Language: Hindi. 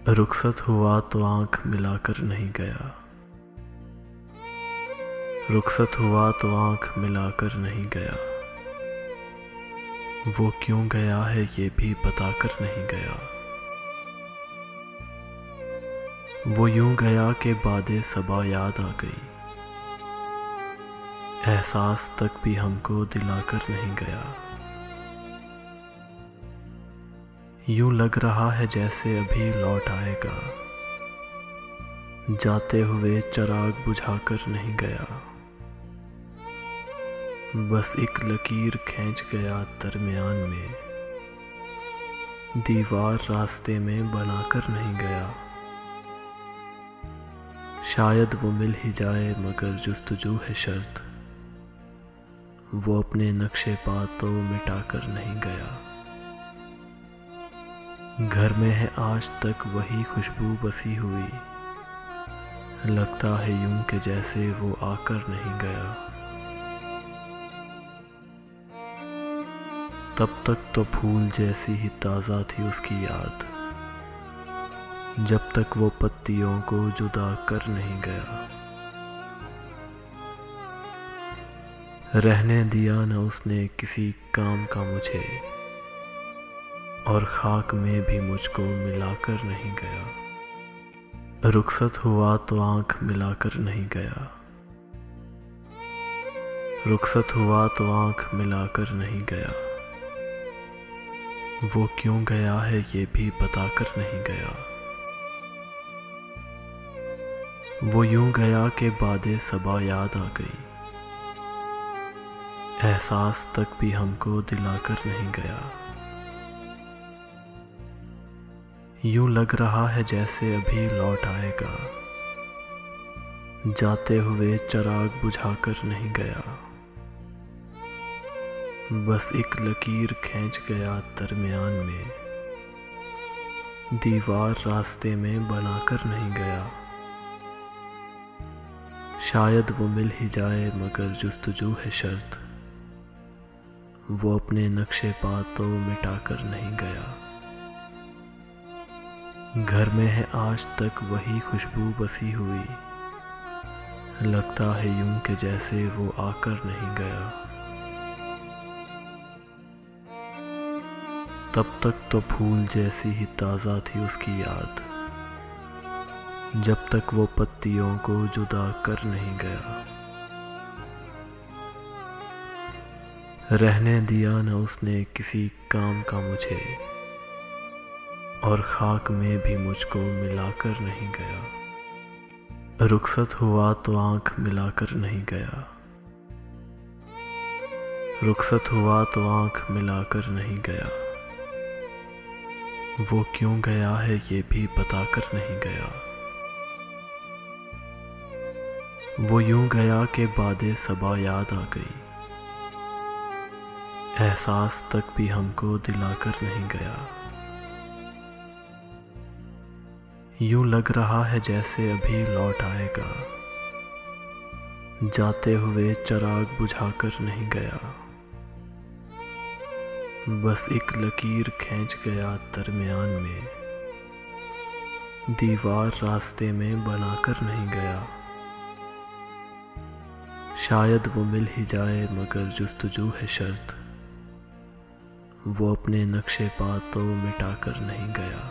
रुखसत हुआ तो आंख मिलाकर नहीं गया। रुखसत हुआ तो आंख मिलाकर नहीं गया। वो क्यों गया है ये भी बताकर नहीं गया। वो यूं गया कि बादे सबा याद आ गई। एहसास तक भी हमको दिलाकर नहीं गया। यूं लग रहा है जैसे अभी लौट आएगा। जाते हुए चिराग बुझाकर नहीं गया। बस एक लकीर खींच गया दरमियान में। दीवार रास्ते में बनाकर नहीं गया। शायद वो मिल ही जाए मगर जुस्तजू है शर्त। वो अपने नक्शे पा तो मिटाकर नहीं गया। घर में है आज तक वही खुशबू बसी हुई। लगता है यूं कि जैसे वो आकर नहीं गया। तब तक तो फूल जैसी ही ताज़ा थी उसकी याद, जब तक वो पत्तियों को जुदा कर नहीं गया। रहने दिया न उसने किसी काम का मुझे, और खाक में भी मुझको मिलाकर नहीं गया। रुखसत हुआ तो आंख मिलाकर नहीं गया। रुखसत हुआ तो आंख मिलाकर नहीं गया। वो क्यों गया है ये भी बताकर नहीं गया। वो यूं गया कि बादे सबा याद आ गई। एहसास तक भी हमको दिलाकर नहीं गया। यूं लग रहा है जैसे अभी लौट आएगा। जाते हुए चिराग बुझाकर नहीं गया। बस एक लकीर खींच गया दरमियान में। दीवार रास्ते में बनाकर नहीं गया। शायद वो मिल ही जाए मगर जुस्तजू है शर्त। वो अपने नक्शे पा तो मिटाकर नहीं गया। घर में है आज तक वही खुशबू बसी हुई। लगता है यूं कि जैसे वो आकर नहीं गया। तब तक तो फूल जैसी ही ताज़ा थी उसकी याद, जब तक वो पत्तियों को जुदा कर नहीं गया। रहने दिया न उसने किसी काम का मुझे, और खाक में भी मुझको मिलाकर नहीं गया। रुखसत हुआ तो आंख मिलाकर नहीं गया। रुखसत हुआ तो आंख मिलाकर नहीं गया। वो क्यों गया है ये भी बताकर नहीं गया। वो यूं गया कि बादे सबा याद आ गई। एहसास तक भी हमको दिलाकर नहीं गया। यूं लग रहा है जैसे अभी लौट आएगा। जाते हुए चिराग बुझाकर नहीं गया। बस एक लकीर खींच गया दरमियान में। दीवार रास्ते में बनाकर नहीं गया। शायद वो मिल ही जाए मगर जुस्तजू है शर्त। वो अपने नक्शे पा तो मिटाकर नहीं गया।